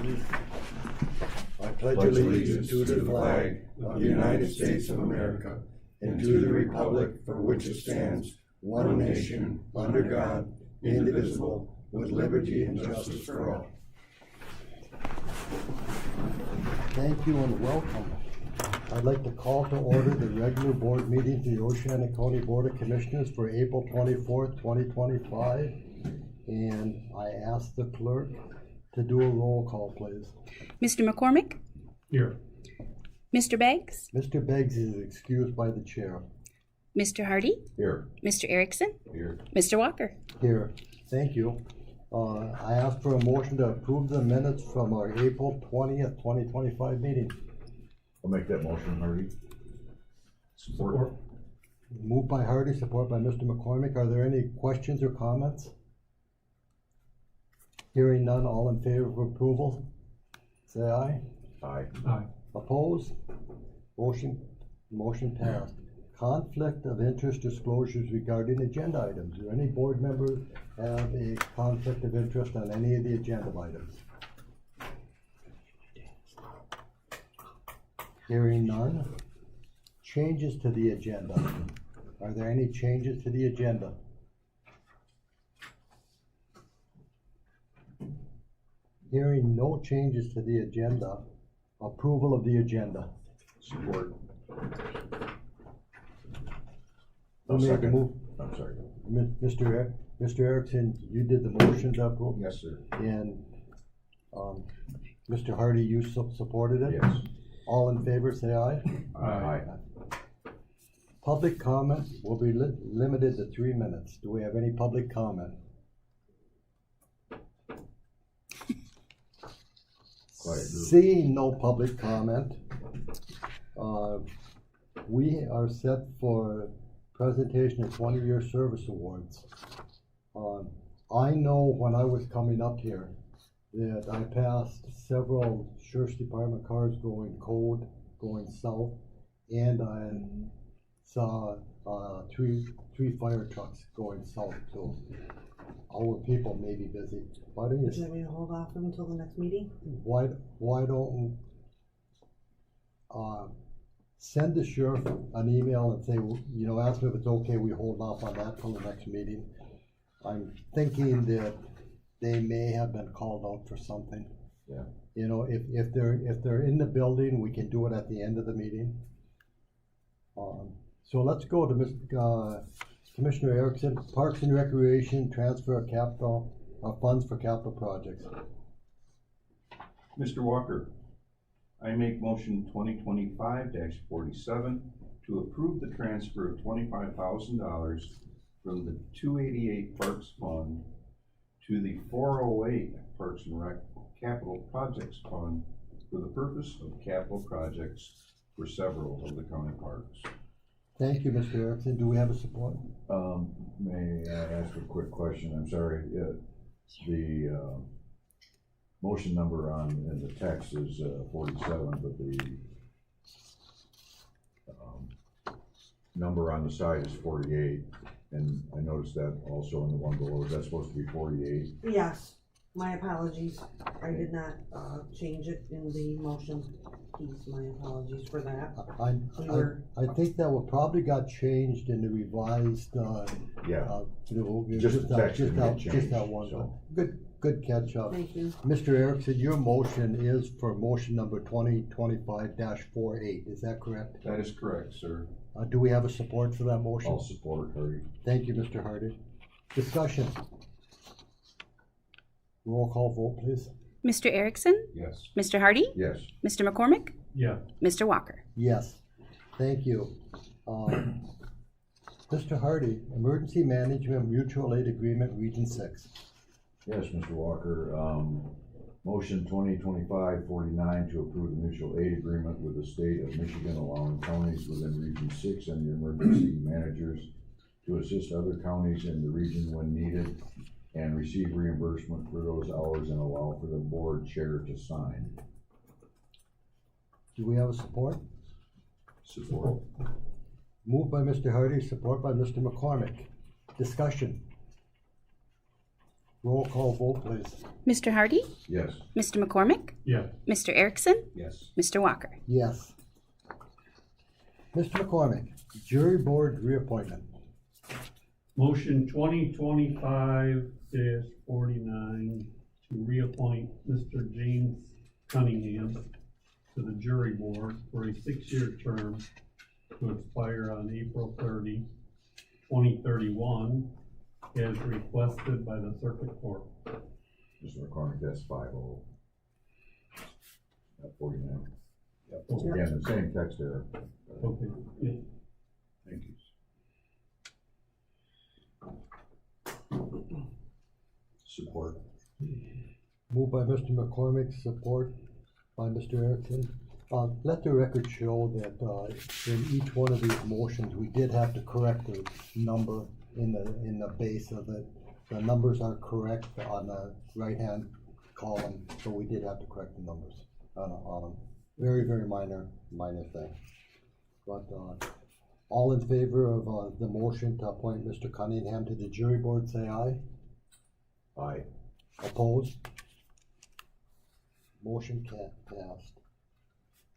please. I pledge allegiance to the flag of the United States of America and to the republic for which it stands, one nation, under God, indivisible, with liberty and justice for all. Thank you and welcome. I'd like to call to order the regular board meeting of the Oceana County Board of Commissioners for April 24th, 2025. And I ask the clerk to do a roll call, please. Mr. McCormick? Here. Mr. Beggs? Mr. Beggs is excused by the chair. Mr. Hardy? Here. Mr. Erickson? Here. Mr. Walker? Here. Thank you. I ask for a motion to approve the minutes from our April 20th, 2025 meeting. I'll make that motion, Hardy. Support. Moved by Hardy, support by Mr. McCormick. Are there any questions or comments? Hearing none, all in favor of approval, say aye. Aye. Aye. Opposed? Motion passed. Conflict of interest disclosures regarding agenda items. Do any board members have a conflict of interest on any of the agenda items? Hearing none. Changes to the agenda. Are there any changes to the agenda? Hearing no changes to the agenda, approval of the agenda. Support. Who made the move? I'm sorry. Mr. Erickson, you did the motion to approve? Yes, sir. And, Mr. Hardy, you supported it? Yes. All in favor, say aye. Aye. Public comment will be limited to 3 minutes. Do we have any public comment? Seeing no public comment, we are set for presentation of 20-year service awards. I know when I was coming up here that I passed several Sheriff's Department cars going cold, going south, and I saw three fire trucks going south too. Our people may be busy. Why don't Would you like me to hold off until the next meeting? why don't send the sheriff an email and say, ask him if it's okay, we hold off on that till the next meeting. I'm thinking that they may have been called out for something. Yeah. If they're in the building, we can do it at the end of the meeting. So let's go to Commissioner Erickson, Parks and Recreation, transfer of capital, funds for capital projects. Mr. Walker, I make motion 2025-47 to approve the transfer of $25,000 from the 288 Parks Fund to the 408 Parks and Rec Capital Projects Fund for the purpose of capital projects for several of the county parks. Thank you, Mr. Erickson. Do we have a support? May I ask a quick question? I'm sorry. The motion number in the text is 47, but the number on the side is 48. And I noticed that also in the one below. Is that supposed to be 48? Yes, my apologies. I did not change it in the motion piece. My apologies for that. I think that one probably got changed in the revised, Just the text didn't get changed, just that one. so. Good catch up. Thank you. Mr. Erickson, your motion is for motion number 2025-48. Is that correct? That is correct, sir. Do we have a support for that motion? I'll support, Hardy. Thank you, Mr. Hardy. Discussion. Roll call vote, please. Mr. Erickson? Yes. Mr. Hardy? Yes. Mr. McCormick? Yeah. Mr. Walker? Yes. Thank you. Mr. Hardy, Emergency Management Mutual Aid Agreement, Region 6. Yes, Mr. Walker. Motion 2025-49 to approve the mutual aid agreement with the state of Michigan allowing counties within Region 6 and the emergency managers to assist other counties in the region when needed and receive reimbursement for those hours and allow for the board chair to sign. Do we have a support? Support. Moved by Mr. Hardy, support by Mr. McCormick. Discussion. Roll call vote, please. Mr. Hardy? Yes. Mr. McCormick? Yeah. Mr. Erickson? Yes. Mr. Walker? Yes. Mr. McCormick, jury board reappointment. Motion 2025-49 to reappoint Mr. James Cunningham to the jury board for a 6-year term to expire on April 30, 2031, as requested by the circuit court. Mr. McCormick, that's 5-0. At 49. Yep. Okay. Again, the same text error. Okay, yeah. Thank you. Support. Moved by Mr. McCormick, support by Mr. Erickson. Let the record show that, in each one of these motions, we did have to correct the number in the base of it. The numbers are correct on the right-hand column, so we did have to correct the numbers on them. Very, very minor thing. But, all in favor of, the motion to appoint Mr. Cunningham to the jury board, say aye. Aye. Opposed? Motion passed.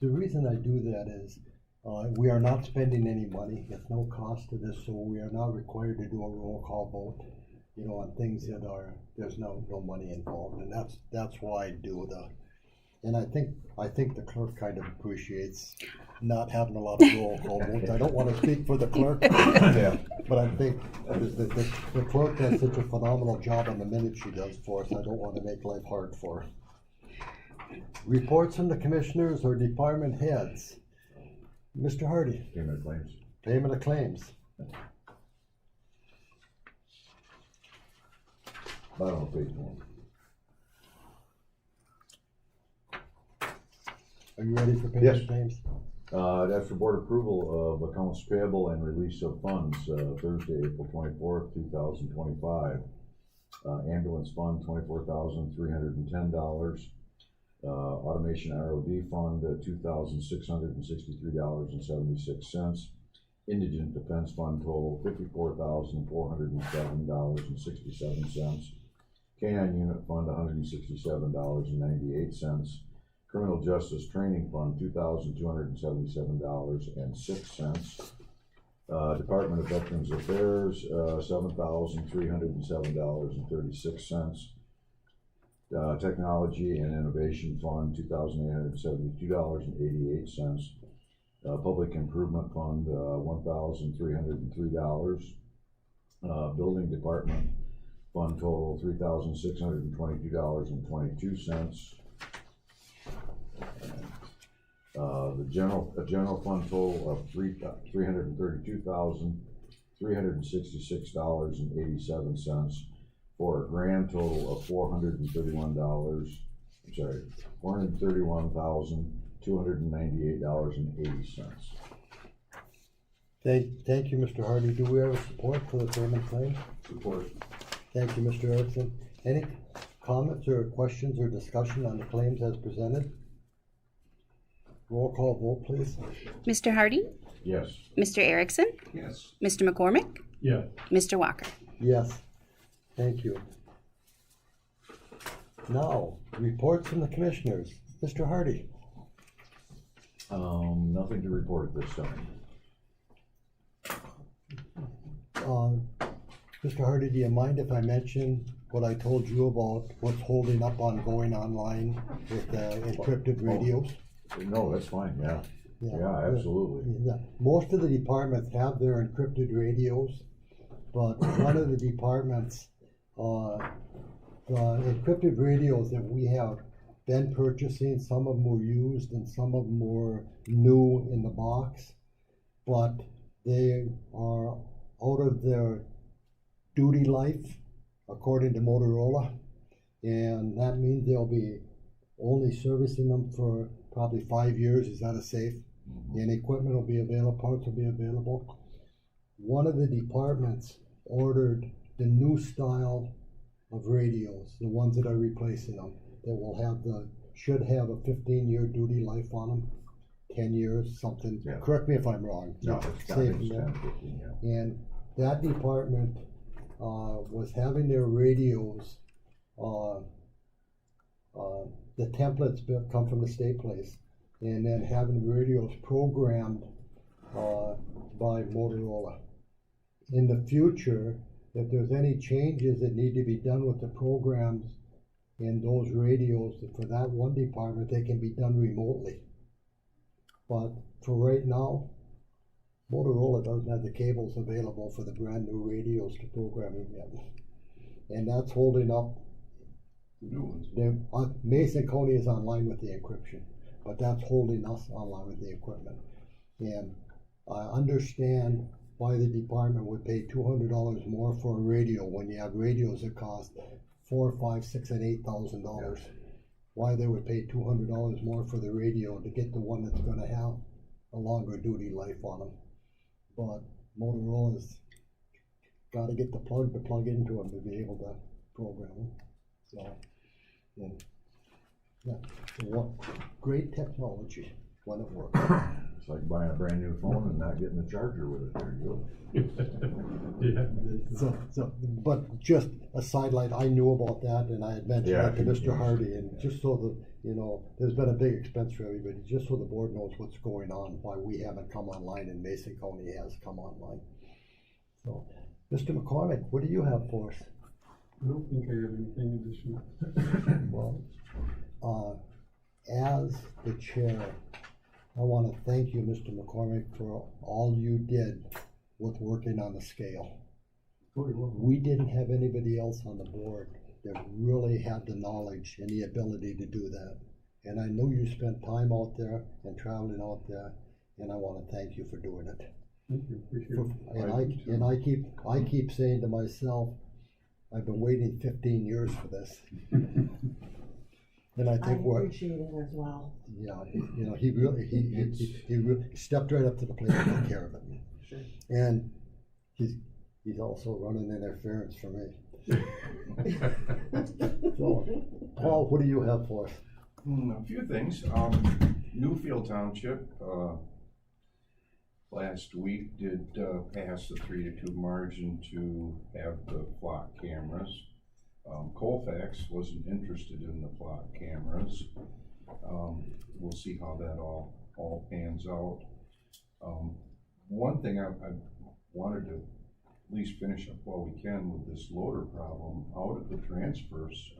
The reason I do that is, we are not spending any money, there's no cost to this, so we are not required to do a roll call vote, you know, on things that are, there's no money involved, and that's why I do and I think the clerk kind of appreciates not having a lot of roll call votes. I don't wanna speak for the clerk, Yeah. but I think the clerk does such a phenomenal job on the minutes she does for us, I don't wanna make life hard for her. Reports from the commissioners or department heads. Mr. Hardy, Payment of claims. payment of claims. Bottom of page 1. Are you ready for payment Yes. of claims? That's for board approval of accounts payable and release of funds, Thursday, April 24th, 2025. Ambulance fund, $24,310. Automation ROD fund, $2,663.76. Indigent defense fund total, $54,407.67. K-9 unit fund, $167.98. Criminal Justice Training Fund, $2,277.06. Department of Veterans Affairs, $7,307.36. Technology and Innovation Fund, $2,872.88. Public Improvement Fund, $1,303. Building Department Fund total, $3,622.22. The general fund total of $332,366.87 for a grand total of $431,298.80. Thank you, Mr. Hardy. Do we have a support for the payment claim? Support. Thank you, Mr. Erickson. Any comments or questions or discussion on the claims as presented? Roll call vote, please. Mr. Hardy? Yes. Mr. Erickson? Yes. Mr. McCormick? Yeah. Mr. Walker? Yes, thank you. Now, reports from the commissioners. Mr. Hardy. Nothing to report at this time. Mr. Hardy, do you mind if I mention what I told you about what's holding up on going online with encrypted radios? No, that's fine, yeah. Yeah, absolutely. Yeah. Most of the departments have their encrypted radios, but one of the departments, the encrypted radios that we have been purchasing, some of them were used and some of them were new in the box, but they are out of their duty life, according to Motorola, and that means they'll be only servicing them for probably 5 years. Is that a safe? And equipment will be available, parts will be available. One of the departments ordered the new style of radios, the ones that are replacing them, that will have should have a 15-year duty life on them, 10 years, something. Yeah. Correct me if I'm wrong. No, it's Safe it's in there. 10, 15, yeah. And that department was having their radios the templates come from the state place, and then having the radios programmed by Motorola. In the future, if there's any changes that need to be done with the programs in those radios, for that one department, they can be done remotely. But for right now, Motorola doesn't have the cables available for the brand new radios to program them yet. And that's holding up. The new ones. Mason County is online with the encryption, but that's holding us online with the equipment. And I understand why the department would pay $200 more for a radio when you have radios that cost $4,000, $5,000, $6,000, and $8,000. Why they would pay $200 more for the radio to get the one that's going to have a longer duty life on them. But Motorola's got to get the plug to plug into them to be able to program them. So, yeah, what great technology when it works. It's like buying a brand new phone and not getting a charger with it. There you go. But just a sidelight, I knew about that, and I had mentioned Yeah, that to Mr. yes. Hardy, and just so that, there's been a big expense for everybody, just so the board knows what's going on, why we haven't come online and Mason County has come online. So, Mr. McCormick, what do you have for us? I don't think I have anything additional. Well, as the chair, I want to thank you, Mr. McCormick, for all you did with working on the scale. Oh, you're welcome. We didn't have anybody else on the board that really had the knowledge and the ability to do that. And I know you spent time out there and traveling out there, and I want to thank you for doing it. Thank you, appreciate it. And I keep saying to myself, I've been waiting 15 years for this. And I I think appreciate it as well. yeah, he really stepped right up to the plate and took care of it. Sure. And he's also running interference for me. So, Paul, what do you have for us? A few things. Newfield Township, last week did pass the 3-2 margin to have the flock cameras. Colfax wasn't interested in the flock cameras. We'll see how that all pans out. One thing I wanted to at least finish up while we can with this loader problem out at the transfers.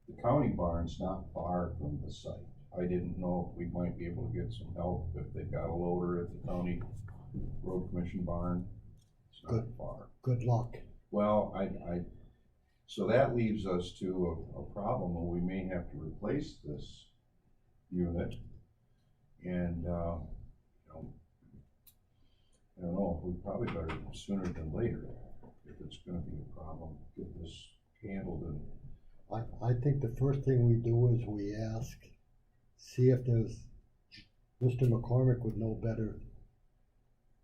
The county barn's not far from the site. I didn't know if we might be able to get some help if they've got a loader at the county road commission barn. It's not far. Good luck. Well, so that leaves us to a problem where we may have to replace this unit. And, I don't know, we probably better sooner than later, if it's gonna be a problem, get this handled. And I think the first thing we do is we ask, see if there's, Mr. McCormick would know better,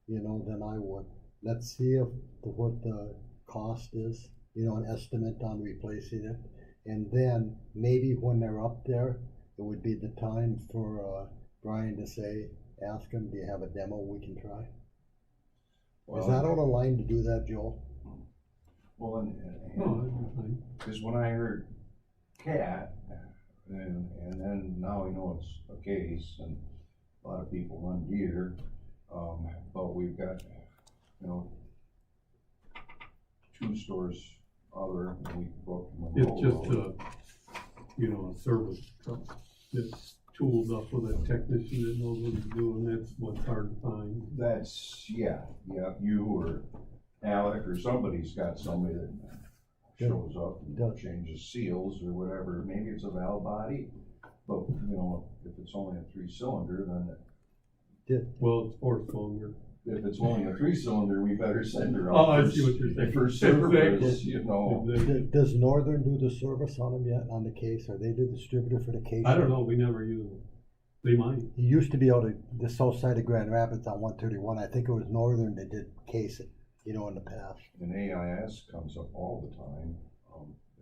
than I would. Let's see what the cost is, an estimate on replacing it. And then maybe when they're up there, it would be the time for Brian to say, ask him, do you have a demo we can try? Is that on the line to do that, Joel? Well, No, that'd be fine. because when I heard cat, and then now we know it's a case, and a lot of people run deer, but we've got, 2 stores other, and we booked It's just Monroe. a service truck that's tooled up with a technician that knows what he's doing. That's what's hard to find. That's, yeah, you or Alec or somebody's got somebody that shows up and changes seals or whatever. Maybe it's a valve body, but, if it's only a 3-cylinder, then Well, it's 4-cylinder. if it's only a 3-cylinder, we better send her Oh, out I for see what you're saying. for service, Exactly. Does Northern do the service on them yet, on the case? Are they the distributor for the case? I don't know, we never use them. They might. He used to be out of the south side of Grand Rapids on 131. I think it was Northern that did case it, in the past. And AIS comes up all the time.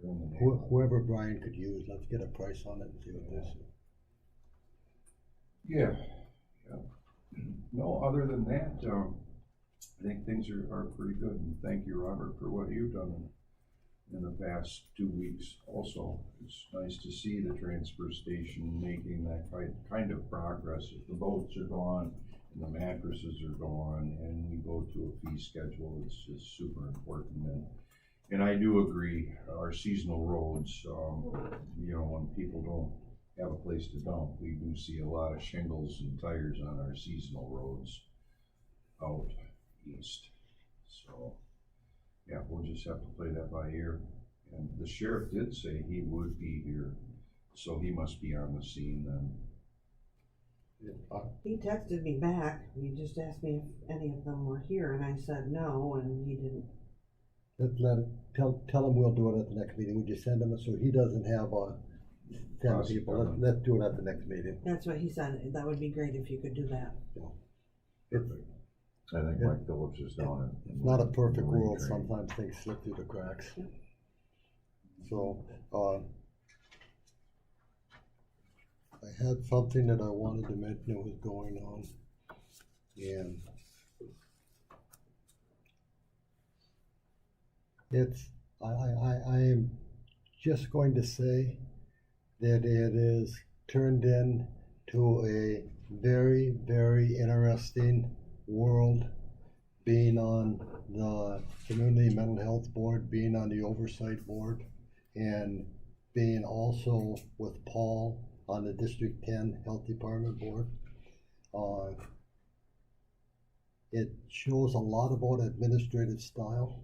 They're in the neighborhood. Whoever Brian could use, let's get a price on it and see what this is. Yeah. No, other than that, I think things are pretty good, and thank you, Robert, for what you've done in the past 2 weeks also. It's nice to see the transfer station making that kind of progress. If the boats are gone and the mattresses are gone and we go to a fee schedule, it's just super important. And I do agree, our seasonal roads, you know, when people don't have a place to dump, we do see a lot of shingles and tires on our seasonal roads out east. So, yeah, we'll just have to play that by ear. And the sheriff did say he would be here, so he must be on the scene then. He texted me back, he just asked me if any of them were here, and I said no, and he didn't. Tell him we'll do it at the next meeting. We just send him, so he doesn't have, 10 people. Let's do it at the next meeting. That's what he said, that would be great if you could do that. It's, I think Mike Phillips is down in. it's not a perfect Marine world, training. sometimes things slip through the cracks. Yep. So, I had something that I wanted to mention that was going on, and it's, I am just going to say that it is turned into a very, very interesting world, being on the Community Mental Health Board, being on the Oversight Board, and being also with Paul on the District 10 Health Department Board. It shows a lot about administrative style.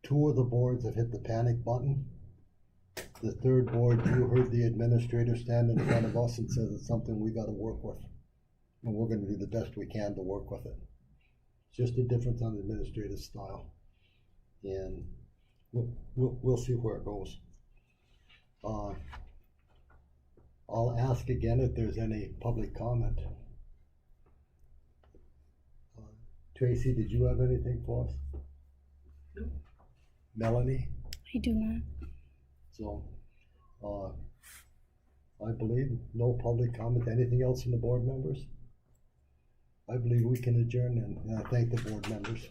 2 of the boards have hit the panic button. The 3rd board, you heard the administrator stand in front of us and says it's something we gotta work with. And we're gonna do the best we can to work with it. It's just a difference on administrative style. And we'll see where it goes. I'll ask again if there's any public comment. Tracy, did you have anything for us? Melanie? I do not. So, I believe no public comment. Anything else from the board members? I believe we can adjourn and I thank the board members.